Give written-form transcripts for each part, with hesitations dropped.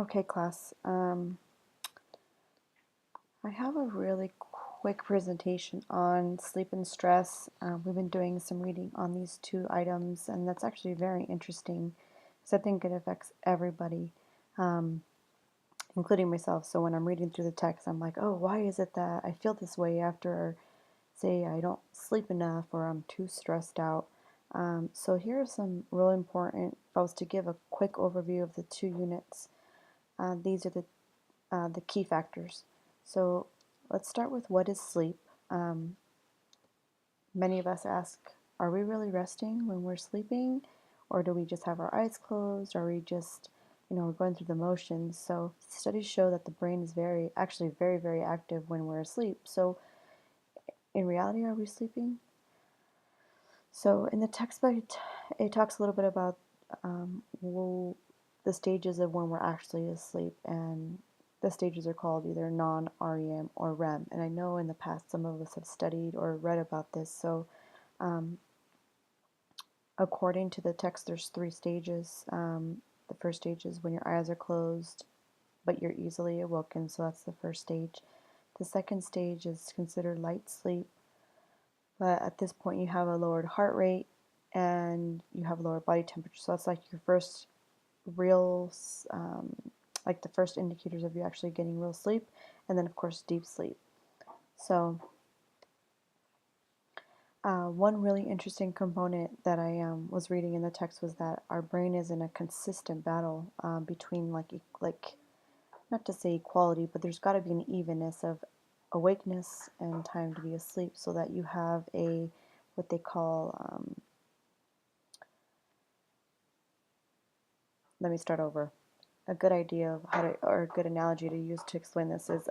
Okay, class. I have a really quick presentation on sleep and stress. We've been doing some reading on these two items, and that's actually very interesting because I think it affects everybody, um, including myself. So when I'm reading through the text, I'm like, oh, why is it that I feel this way after, say, I don't sleep enough or I'm too stressed out? So here are some really important, if I was to give a quick overview of the two units. These are the key factors. So let's start with what is sleep. Um, Many of us ask, are we really resting when we're sleeping? Or do we just have our eyes closed? Or are we just, we're going through the motions? So studies show that the brain is actually very, very active when we're asleep. So in reality, are we sleeping? So in the textbook, it talks a little bit about the stages of when we're actually asleep, and the stages are called either non-REM or REM. And I know in the past some of us have studied or read about this. So according to the text, there's three stages. The first stage is when your eyes are closed, but you're easily awoken. So that's the first stage. The second stage is considered light sleep. But at this point, you have a lowered heart rate and you have a lower body temperature. So that's like your first real, like the first indicators of you actually getting real sleep. And then, of course, deep sleep. So one really interesting component that I was reading in the text was that our brain is in a consistent battle between like not to say equality, but there's got to be an evenness of awakeness and time to be asleep, so that you have a what they call let me start over. A good idea of how to, or a good analogy to use to explain this is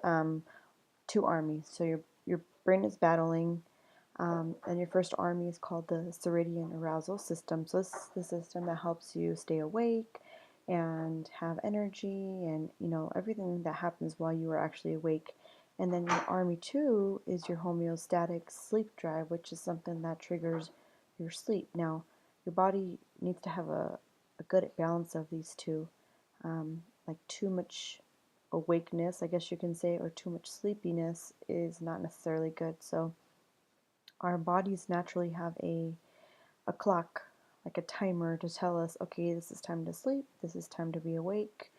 two armies. So your brain is battling. And your first army is called the circadian arousal system. So this is the system that helps you stay awake and have energy and everything that happens while you are actually awake. And then your army 2 is your homeostatic sleep drive, which is something that triggers your sleep. Now, your body needs to have a good balance of these two. Like too much awakeness, I guess you can say, or too much sleepiness is not necessarily good. So our bodies naturally have a clock, like a timer to tell us, okay, this is time to sleep, this is time to be awake.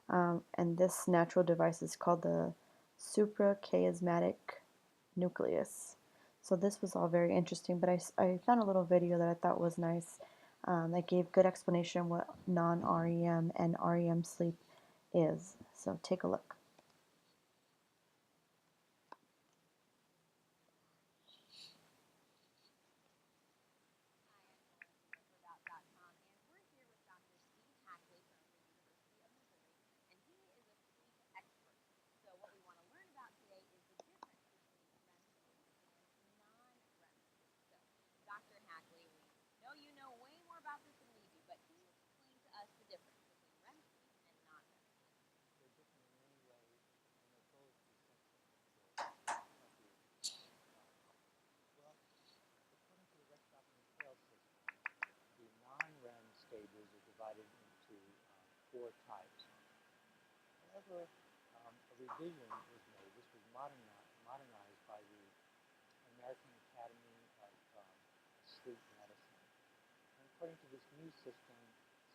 And this natural device is called the suprachiasmatic nucleus. So this was all very interesting, but I found a little video that I thought was nice that gave good explanation what non-REM and REM sleep is. So take a look. Non-REM stages are divided into four types. However, a revision was made. This was modernized by the American Academy of Sleep Medicine. And according to this new system,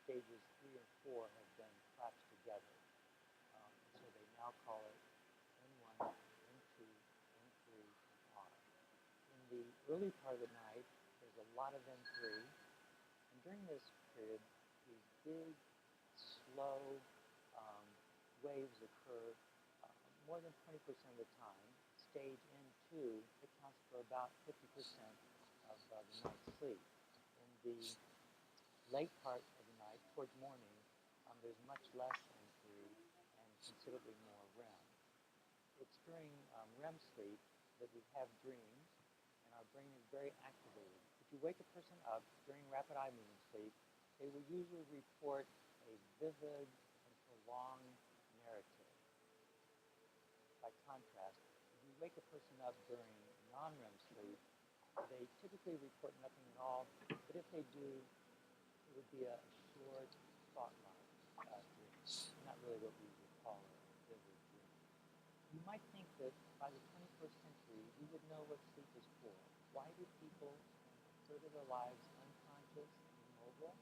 stages 3 and 4 have been collapsed together. So they now call it N1, N2, N3, and R. In the early part of the night, there's a lot of N3. And during this period, these big, slow waves occur more than 20% of the time. Stage N2 accounts for about 50% of the night's sleep. In the late part of the night, towards morning, there's much less N3 and considerably more REM. It's during REM sleep that we have dreams, and our brain is very activated. If you wake a person up during rapid eye movement sleep, they will usually report a vivid and prolonged narrative. By contrast, if you wake a person up during non-REM sleep, they typically report nothing at all, but if they do, it would be a short, thought-like dream, not really what we would call a vivid dream. You might think that by the 21st century, we would know what sleep is for. Why do people spend a third of their lives unconscious and immobile?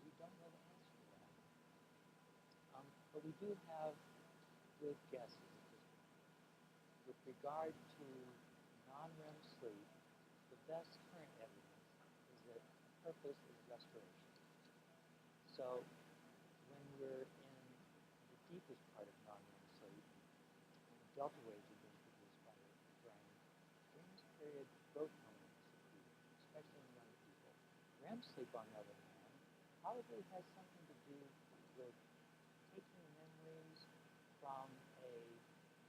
We don't know the answer to that. But we do have good guesses at this point. With regard to non-REM sleep, the best current evidence is that the purpose is restoration. So when we're in the deepest part of non-REM sleep, when delta waves are being produced by the brain, during this period, growth hormone is secreted, especially in young people. REM sleep, on the other hand, probably has something to do with taking memories from a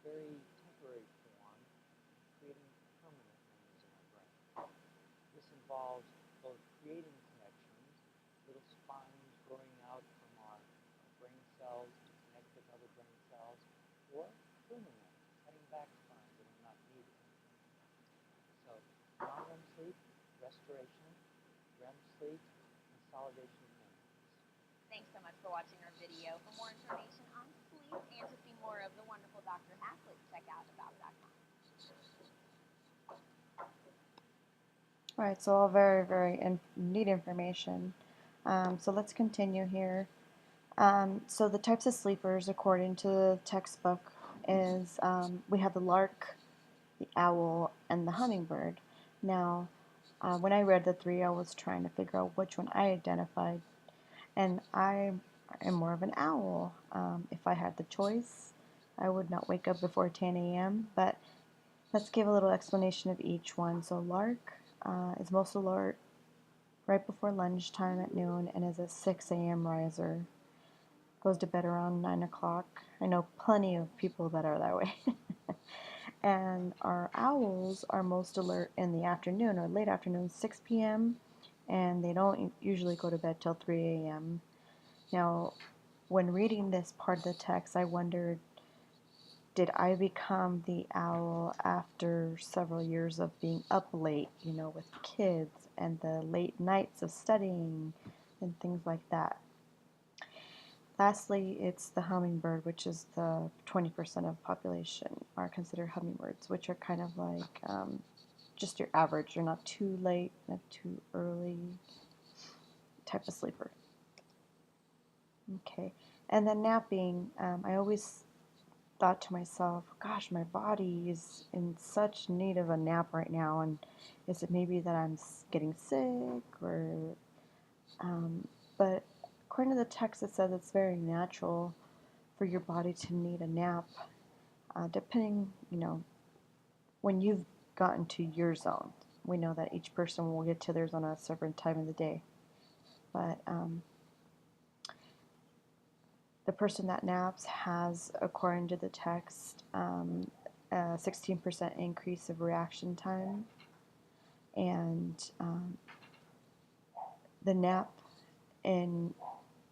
very temporary form and creating permanent memories in our brain. This involves both creating connections, little spines growing out from our brain cells to connect with other brain cells, or pruning them, cutting back spines that are not needed. So non-REM sleep, restoration, REM sleep, consolidation of memories. Thanks so much for watching our video. For more information on sleep and to see more of the wonderful Dr. Haslett, check out about.com. All right, so all very, very neat information. So let's continue here. So the types of sleepers, according to the textbook, is we have the lark, the owl, and the hummingbird. Now, when I read the three, I was trying to figure out which one I identified, and I am more of an owl. If I had the choice, I would not wake up before 10 a.m., but let's give a little explanation of each one. So lark is most alert right before lunchtime at noon and is a 6 a.m. riser. Goes to bed around 9 o'clock. I know plenty of people that are that way. And our owls are most alert in the afternoon or late afternoon, 6 p.m., and they don't usually go to bed till 3 a.m. Now, when reading this part of the text, I wondered, did I become the owl after several years of being up late, with kids and the late nights of studying and things like that? Lastly, it's the hummingbird, which is the 20% of population are considered hummingbirds, which are kind of like just your average. You're not too late, not too early type of sleeper. Okay, and then napping, I always thought to myself, gosh, my body is in such need of a nap right now, and is it maybe that I'm getting sick, or but according to the text, it says it's very natural for your body to need a nap, depending, when you've gotten to your zone. We know that each person will get to theirs on a certain time of the day, but the person that naps has, according to the text, a 16% increase of reaction time, and the nap, in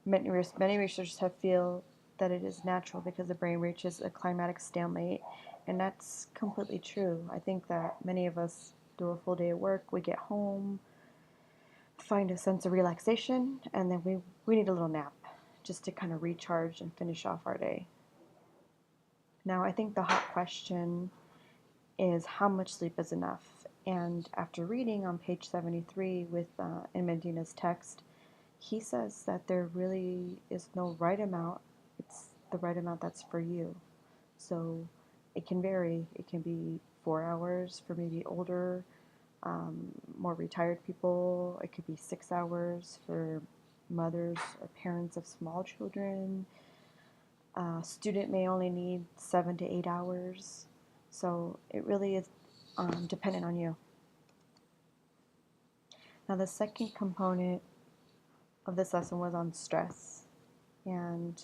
many researchers have feel that it is natural because the brain reaches a climatic stalemate, and that's completely true. I think that many of us do a full day of work, we get home, find a sense of relaxation, and then we need a little nap just to kind of recharge and finish off our day. Now, I think the hot question is how much sleep is enough? And after reading on page 73 in Medina's text, he says that there really is no right amount. It's the right amount that's for you. So it can vary. It can be 4 hours for maybe older, more retired people. It could be 6 hours for mothers or parents of small children. A student may only need 7 to 8 hours. So it really is dependent on you. Now, the second component of this lesson was on stress. And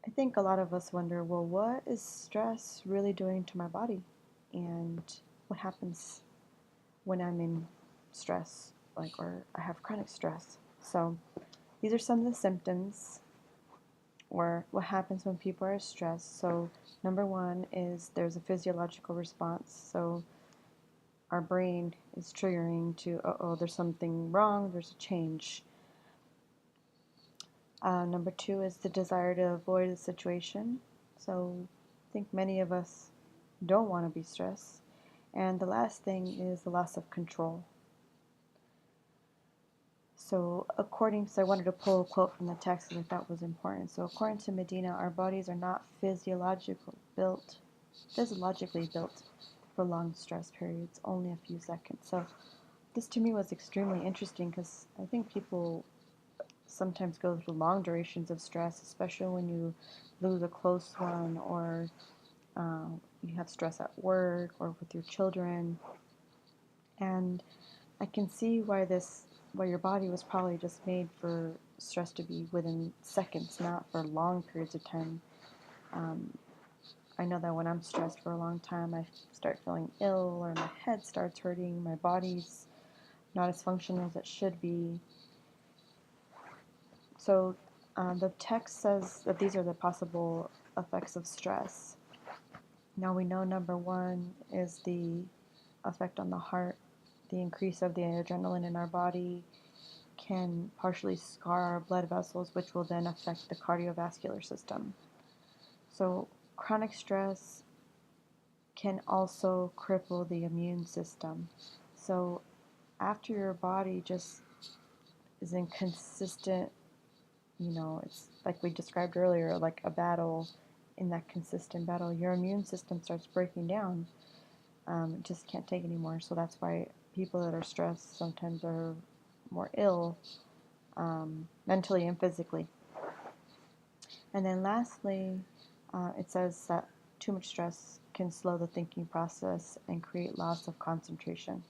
I think a lot of us wonder, well, what is stress really doing to my body? And what happens when I'm in stress, or I have chronic stress? So these are some of the symptoms, or what happens when people are stressed. So number one is there's a physiological response. So our brain is triggering to, there's something wrong, there's a change. Number two is the desire to avoid a situation. So I think many of us don't want to be stressed. And the last thing is the loss of control. So I wanted to pull a quote from the text that I thought was important. So according to Medina, our bodies are not physiologically built for long stress periods, only a few seconds. So this to me was extremely interesting because I think people sometimes go through long durations of stress, especially when you lose a close one, or you have stress at work or with your children. And I can see why your body was probably just made for stress to be within seconds, not for long periods of time. Um, I know that when I'm stressed for a long time, I start feeling ill, or my head starts hurting, my body's not as functional as it should be. So the text says that these are the possible effects of stress. Now we know number one is the effect on the heart. The increase of the adrenaline in our body can partially scar our blood vessels, which will then affect the cardiovascular system. So chronic stress can also cripple the immune system. So after your body just is in consistent, it's like we described earlier, like a battle. In that consistent battle, your immune system starts breaking down. It just can't take anymore. So that's why people that are stressed sometimes are more ill, mentally and physically. And then lastly, it says that too much stress can slow the thinking process and create loss of concentration.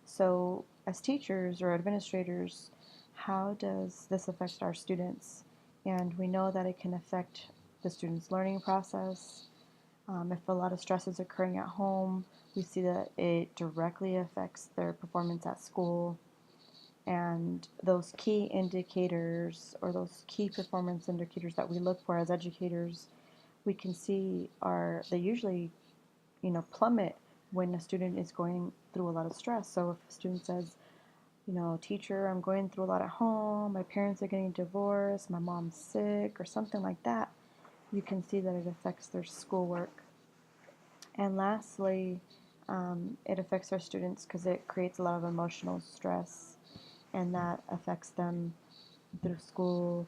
So as teachers or administrators, how does this affect our students? And we know that it can affect the students' learning process. If a lot of stress is occurring at home, we see that it directly affects their performance at school. And those key indicators, or those key performance indicators that we look for as educators, we can see they usually plummet when a student is going through a lot of stress. So if a student says, teacher, I'm going through a lot at home, my parents are getting divorced, my mom's sick, or something like that, you can see that it affects their schoolwork. And lastly, it affects our students because it creates a lot of emotional stress, and that affects them through school,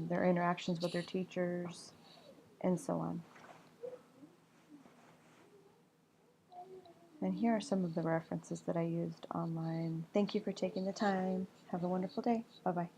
their interactions with their teachers, and so on. And here are some of the references that I used online. Thank you for taking the time. Have a wonderful day. Bye-bye.